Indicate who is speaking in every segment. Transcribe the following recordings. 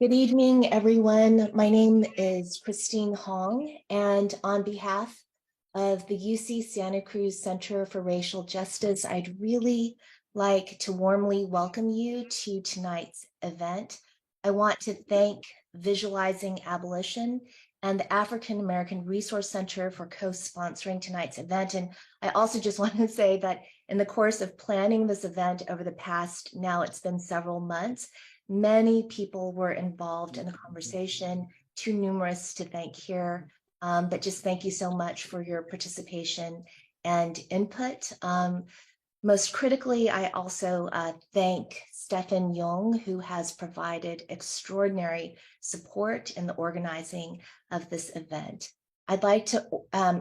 Speaker 1: Good evening, everyone. My name is Christine Hong, and on behalf of the UC Santa Cruz Center for Racial Justice, I'd really like to warmly welcome you to tonight's event. I want to thank Visualizing Abolition and the African American Resource Center for co-sponsoring tonight's event. And I also just want to say that in the course of planning this event over the past, now it's been several months, many people were involved in the conversation, too numerous to thank here, but just thank you so much for your participation and input. Most critically, I also thank Stefan Jung, who has provided extraordinary support in the organizing of this event. I'd like to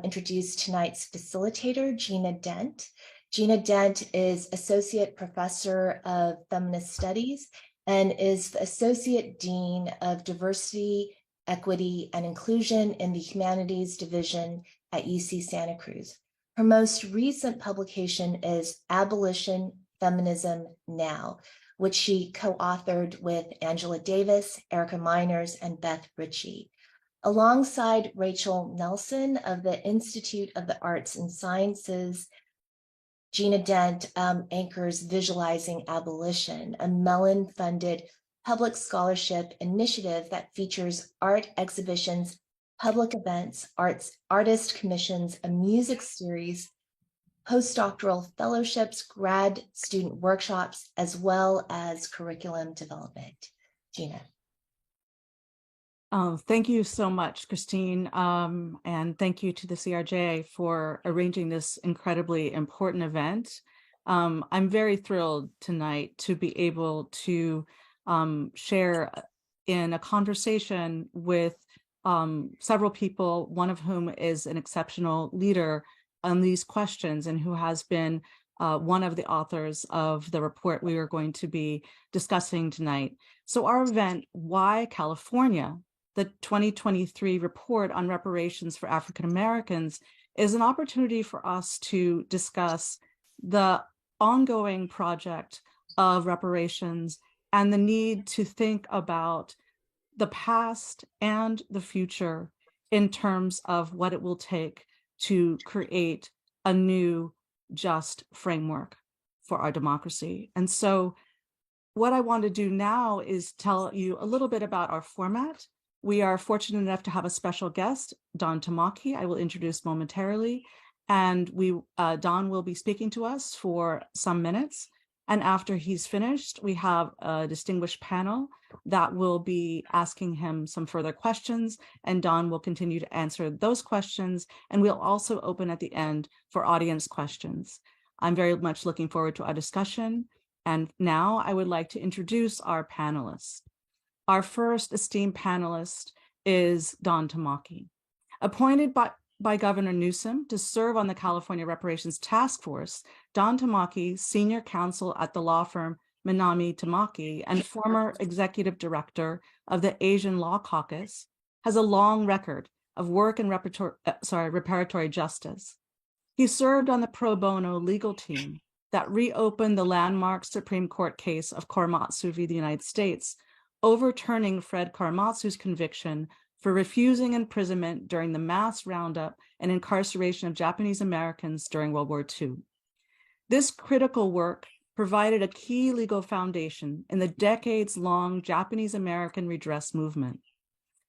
Speaker 1: introduce tonight's facilitator, Gina Dent. Gina Dent is Associate Professor of Feminist Studies and is the Associate Dean of Diversity, Equity, and Inclusion in the Humanities Division at UC Santa Cruz. Her most recent publication is Abolition, Feminism Now, which she co-authored with Angela Davis, Erica Miners, and Beth Ritchie. Alongside Rachel Nelson of the Institute of the Arts and Sciences, Gina Dent anchors Visualizing Abolition, a Mellon-funded public scholarship initiative that features art exhibitions, public events, artist commissions, a music series, postdoctoral fellowships, grad student workshops, as well as curriculum development. Gina.
Speaker 2: Thank you so much, Christine, and thank you to the CRJ for arranging this incredibly important event. I'm very thrilled tonight to be able to share in a conversation with several people, one of whom is an exceptional leader on these questions and who has been one of the authors of the report we are going to be discussing tonight. So our event, Why California? The 2023 report on reparations for African Americans is an opportunity for us to discuss the ongoing project of reparations and the need to think about the past and the future in terms of what it will take to create a new just framework for our democracy. And so what I want to do now is tell you a little bit about our format. We are fortunate enough to have a special guest, Don Tamaki, I will introduce momentarily, and Don will be speaking to us for some minutes. And after he's finished, we have a distinguished panel that will be asking him some further questions, and Don will continue to answer those questions, and we'll also open at the end for audience questions. I'm very much looking forward to our discussion, and now I would like to introduce our panelists. Our first esteemed panelist is Don Tamaki. Appointed by Governor Newsom to serve on the California Reparations Task Force, Don Tamaki, senior counsel at the law firm Minami Tamaki and former executive director of the Asian Law Caucus, has a long record of work in reparatory justice. He served on the pro bono legal team that reopened the landmark Supreme Court case of Korematsu v. the United States, overturning Fred Korematsu's conviction for refusing imprisonment during the mass roundup and incarceration of Japanese Americans during World War II. This critical work provided a key legal foundation in the decades-long Japanese American redress movement.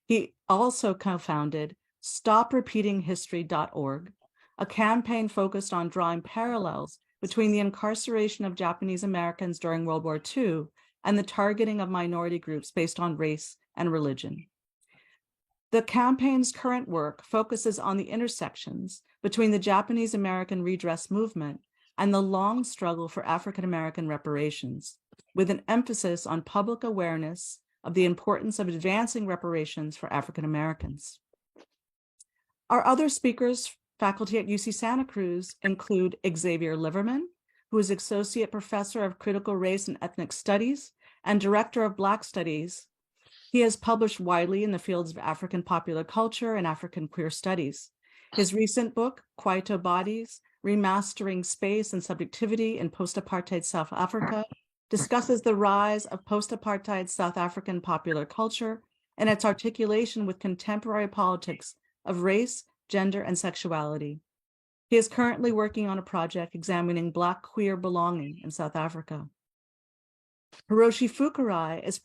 Speaker 2: He also co-founded StopRepeatingHistory.org, a campaign focused on drawing parallels between the incarceration of Japanese Americans during World War II and the targeting of minority groups based on race and religion. The campaign's current work focuses on the intersections between the Japanese American redress movement and the long struggle for African American reparations, with an emphasis on public awareness of the importance of advancing reparations for African Americans. Our other speakers, faculty at UC Santa Cruz, include Xavier Livermon, who is Associate Professor of Critical Race and Ethnic Studies and Director of Black Studies. He has published widely in the fields of African popular culture and African queer studies. His recent book, Kwaito Bodies, Remastering Space and Subjectivity in Post-Apartheid South Africa, discusses the rise of post-apartheid South African popular culture and its articulation with contemporary politics of race, gender, and sexuality. He is currently working on a project examining Black queer belonging in South Africa. Hiroshi Fukurai is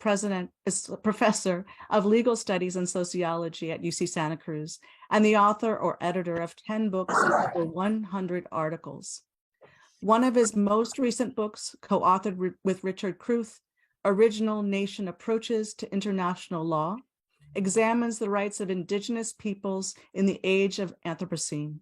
Speaker 2: professor of legal studies and sociology at UC Santa Cruz and the author or editor of 10 books and over 100 articles. One of his most recent books, co-authored with Richard Kruth, Original Nation Approaches to International Law, examines the rights of Indigenous peoples in the age of Anthropocene.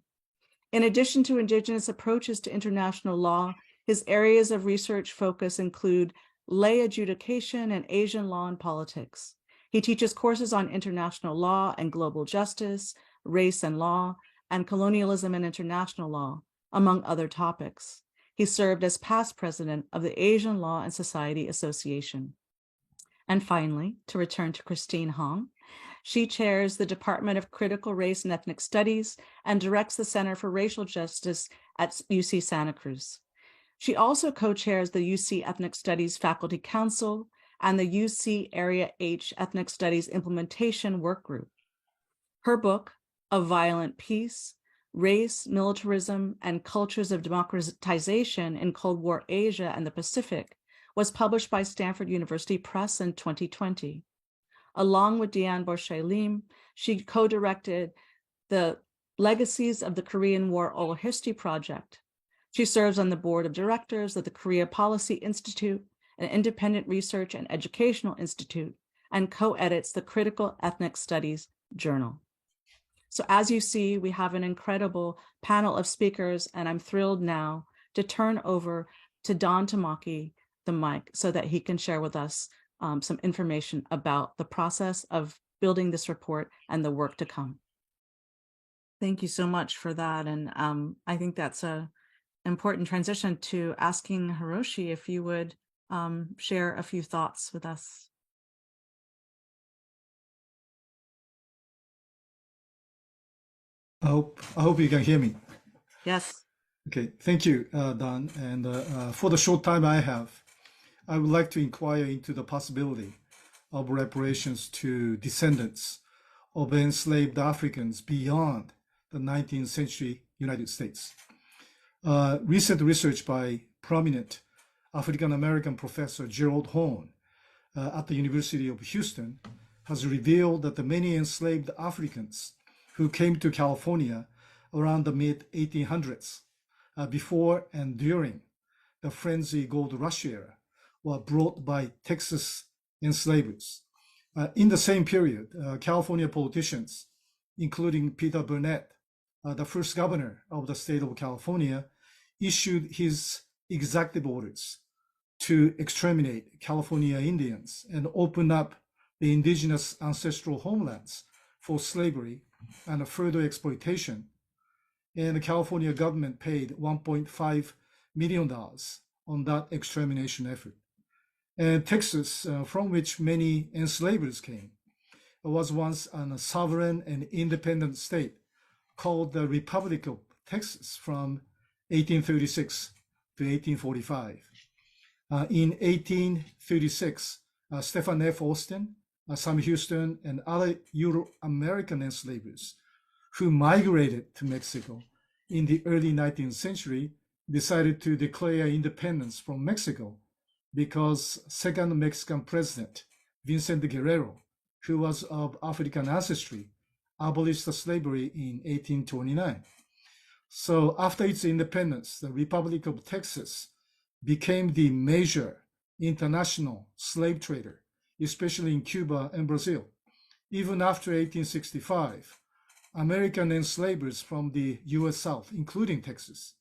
Speaker 2: In addition to Indigenous approaches to international law, his areas of research focus include lay adjudication and Asian law and politics. He teaches courses on international law and global justice, race and law, and colonialism and international law, among other topics. He served as past president of the Asian Law and Society Association. And finally, to return to Christine Hong, she chairs the Department of Critical Race and Ethnic Studies and directs the Center for Racial Justice at UC Santa Cruz. She also co-chairs the UC Ethnic Studies Faculty Council and the UC Area H Ethnic Studies Implementation Workgroup. Her book, A Violent Peace, Race, Militarism, and Cultures of Democratization in Cold War Asia and the Pacific, was published by Stanford University Press in 2020. Along with Diane Borchet-Lim, she co-directed the Legacies of the Korean War Oral History Project. She serves on the board of directors of the Korea Policy Institute, an independent research and educational institute, and co-edits the Critical Ethnic Studies Journal. So as you see, we have an incredible panel of speakers, and I'm thrilled now to turn over to Don Tamaki the mic so that he can share with us some information about the process of building this report and the work to come. Thank you so much for that. And I think that's an important transition to asking Hiroshi if you would share a few thoughts with us.
Speaker 3: I hope you can hear me.
Speaker 2: Yes.
Speaker 3: Okay, thank you, Don. And for the short time I have, I would like to inquire into the possibility of reparations to descendants of enslaved Africans beyond the 19th century United States. Recent research by prominent African-American professor Gerald Horne at the University of Houston has revealed that the many enslaved Africans who came to California around the mid-1800s, before and during the frenzy gold rush era, were brought by Texas enslavers. In the same period, California politicians, including Peter Burnett, the first governor of the state of California, issued his executive orders to exterminate California Indians and open up the indigenous ancestral homelands for slavery and further exploitation. And the California government paid $1.5 million on that extermination effort. And Texas, from which many enslavers came, was once a sovereign and independent state called the Republic of Texas from 1836 to 1845. In 1836, Stephen F. Austin, Sam Houston, and other Euro-American enslavers who migrated to Mexico in the early 19th century decided to declare independence from Mexico because second Mexican president, Vincent Guerrero, who was of African ancestry, abolished slavery in 1829. So after its independence, the Republic of Texas became the major international slave trader, especially in Cuba and Brazil. Even after 1865, American enslavers from the US South, including Texas,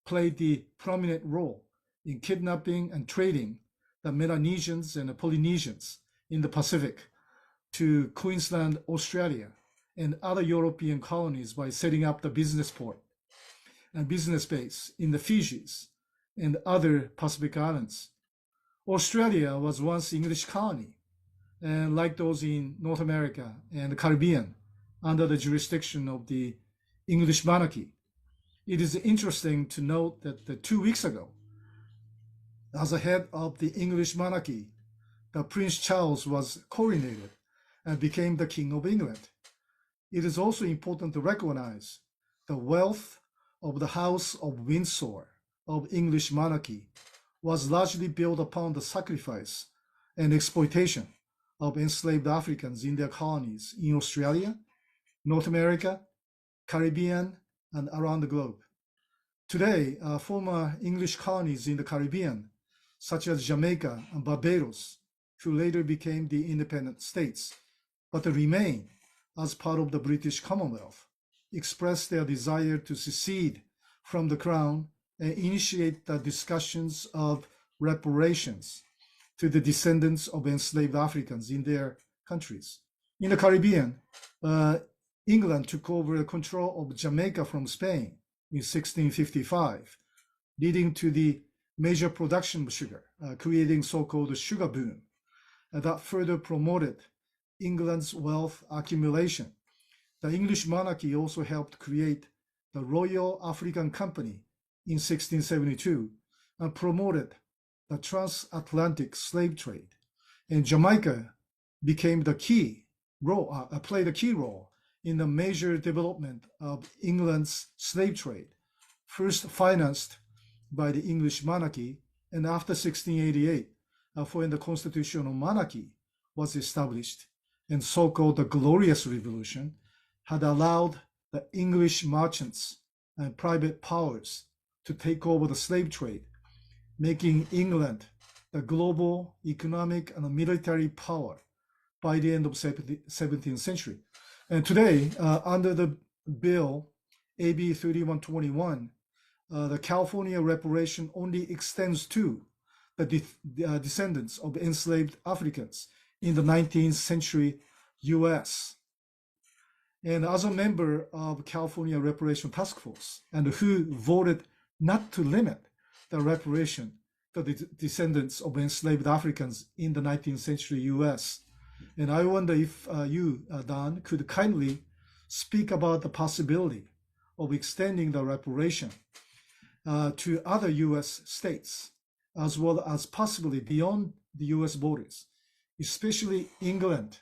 Speaker 3: played the prominent role in kidnapping and trading the Melanesians and the Polynesians in the Pacific to Queensland, Australia, and other European colonies by setting up the business port and business base in the Fijis and other Pacific islands. Australia was once English colony, and like those in North America and the Caribbean, under the jurisdiction of the English monarchy. It is interesting to note that 2 weeks ago, As a head of the English monarchy, the Prince Charles was coronated and became the King of England. It is also important to recognize the wealth of the House of Windsor of English monarchy was largely built upon the sacrifice and exploitation of enslaved Africans in their colonies in Australia, North America, Caribbean, and around the globe. Today, former English colonies in the Caribbean, such as Jamaica and Barbados, who later became the independent states, but remain as part of the British Commonwealth, expressed their desire to secede from the Crown and initiate the discussions of reparations to the descendants of enslaved Africans in their countries. In the Caribbean, England took over control of Jamaica from Spain in 1655, leading to the major production of sugar, creating so-called sugar boom, that further promoted England's wealth accumulation. The English monarchy also helped create the Royal African Company in 1672 and promoted the transatlantic slave trade. And Jamaica became the key role, played a key role in the major development of England's slave trade, first financed by the English monarchy, and after 1688, when the constitutional monarchy was established, and so-called the Glorious Revolution had allowed the English merchants and private powers to take over the slave trade, making England the global economic and military power by the end of 17th century. And today, under the bill AB 3121, the California reparation only extends to the descendants of enslaved Africans in the 19th century US. And as a member of California Reparation Task Force, and who voted not to limit the reparation to the descendants of enslaved Africans in the 19th century US. And I wonder if you, Don, could kindly speak about the possibility of extending the reparation to other US states, as well as possibly beyond the US borders, especially England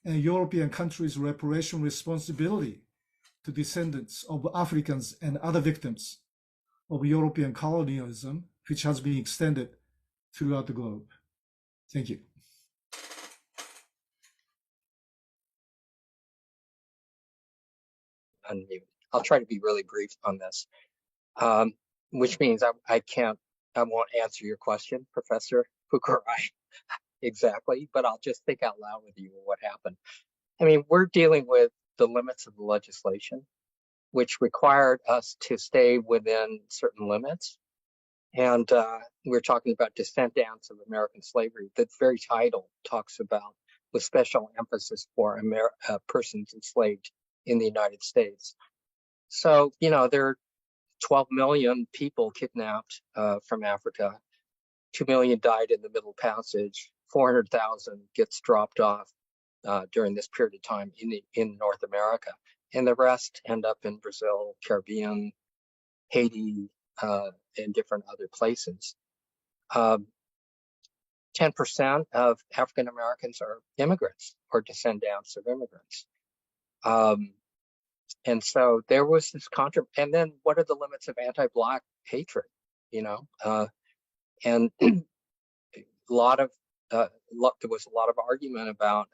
Speaker 3: and European countries' reparation responsibility to descendants of Africans and other victims of European colonialism, which has been extended throughout the globe. Thank you.
Speaker 4: Unmute. I'll try to be really brief on this, which means I won't answer your question, Professor Fukurai, exactly, but I'll just think out loud with you what happened. I mean, we're dealing with the limits of the legislation, which required us to stay within certain limits. And we're talking about descendants of American slavery. The very title talks about with special emphasis for persons enslaved in the United States. So, you know, there are 12 million people kidnapped from Africa. 2 million died in the Middle Passage. 400,000 gets dropped off during this period of time in North America. And the rest end up in Brazil, Caribbean, Haiti, and different other places. 10% of African Americans are immigrants or descendants of immigrants. And so there was this and then what are the limits of anti-Black hatred, you know? And there was a lot of argument about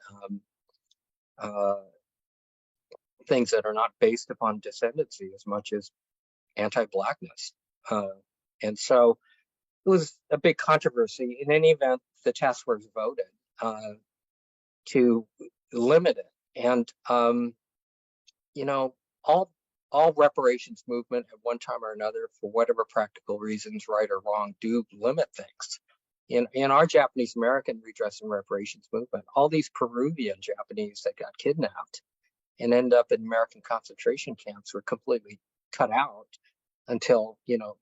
Speaker 4: things that are not based upon descendancy as much as anti-Blackness. And so it was a big controversy. In any event, the task force voted to limit it. And, you know, all reparations movement at one time or another, for whatever practical reasons, right or wrong, do limit things. In our Japanese American redress and reparations movement, all these Peruvian Japanese that got kidnapped and end up in American concentration camps were completely cut out until, you know,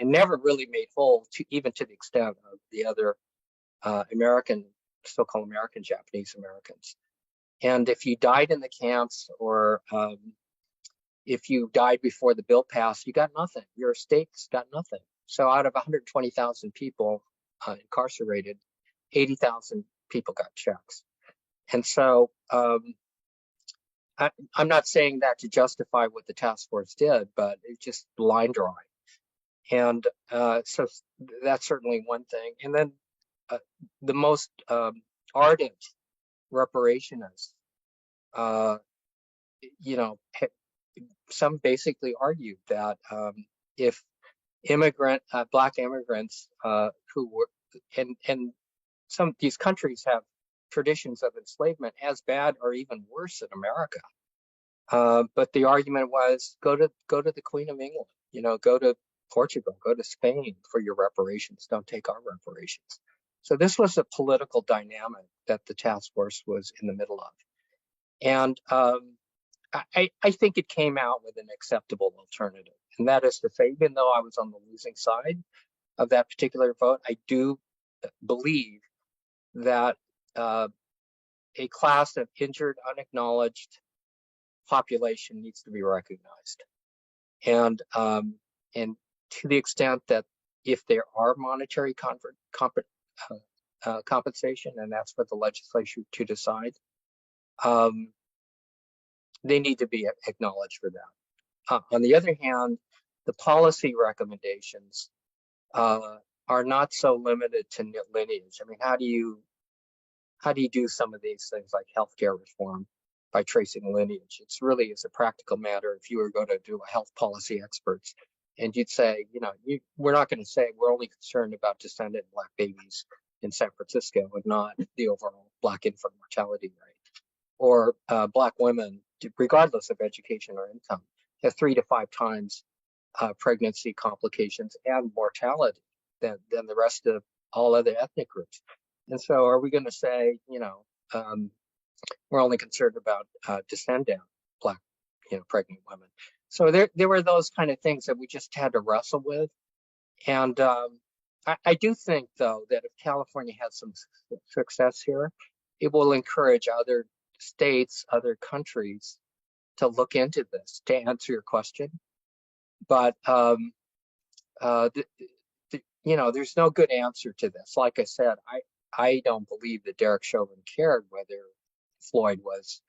Speaker 4: and never really made whole, even to the extent of the other so-called American Japanese Americans. And if you died in the camps, or if you died before the bill passed, you got nothing. Your estates got nothing. So out of 120,000 people incarcerated, 80,000 people got checks. And so I'm not saying that to justify what the task force did, but it's just line drawing. And so that's certainly one thing. And then the most ardent reparationists, you know, some basically argued that if Black immigrants who were, and some of these countries have traditions of enslavement as bad or even worse than America. But the argument was go to the Queen of England, you know, go to Portugal, go to Spain for your reparations. Don't take our reparations. So this was a political dynamic that the task force was in the middle of. And I think it came out with an acceptable alternative. And that is to say, even though I was on the losing side of that particular vote, I do believe that a class of injured, unacknowledged population needs to be recognized. And to the extent that if there are monetary compensation, and that's for the legislature to decide, they need to be acknowledged for that. On the other hand, the policy recommendations are not so limited to lineage. I mean, how do you do some of these things like healthcare reform by tracing lineage? It's really is a practical matter. If you were going to do a health policy experts, and you'd say, you know, we're not going to say we're only concerned about descendant Black babies in San Francisco and not the overall Black infant mortality rate, or Black women, regardless of education or income, have 3 to 5 times pregnancy complications and mortality than the rest of all other ethnic groups. And so are we going to say, you know, we're only concerned about descendant Black, you know, pregnant women? So there were those kind of things that we just had to wrestle with. And I do think, though, that if California has some success here, it will encourage other states, other countries to look into this, to answer your question. But, you know, there's no good answer to this. Like I said, I don't believe that Derek Chauvin cared whether Floyd was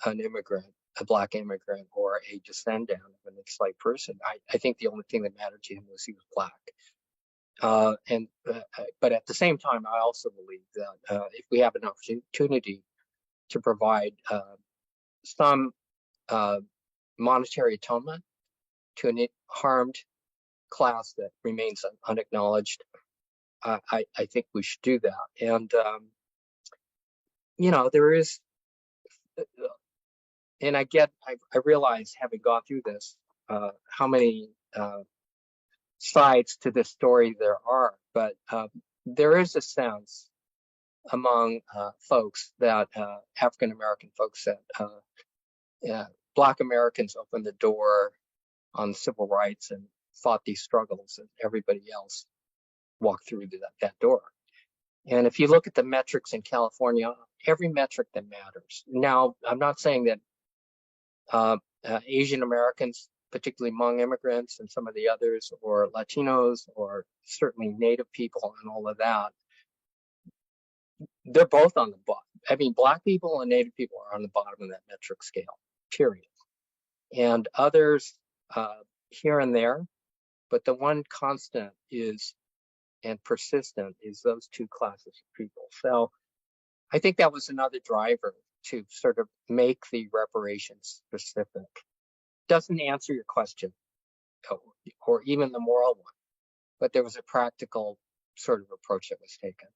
Speaker 4: an immigrant, a Black immigrant, or a descendant of an enslaved person. I think the only thing that mattered to him was he was Black. But at the same time, I also believe that if we have an opportunity to provide some monetary atonement to an harmed class that remains unacknowledged, I think we should do that. And you know, there is, and I realize, having gone through this, how many sides to this story there are, but there is a sense among folks that African American folks that Black Americans opened the door on civil rights and fought these struggles, and everybody else walked through that door. And if you look at the metrics in California, every metric that matters. Now, I'm not saying that Asian Americans, particularly Hmong immigrants and some of the others, or Latinos, or certainly Native people and all of that, they're both on the bottom. I mean, Black people and Native people are on the bottom of that metric scale, period. And others here and there, but the one constant is, and persistent, is those two classes of people. So I think that was another driver to sort of make the reparations specific. Doesn't answer your question, or even the moral one, but there was a practical sort of approach that was taken.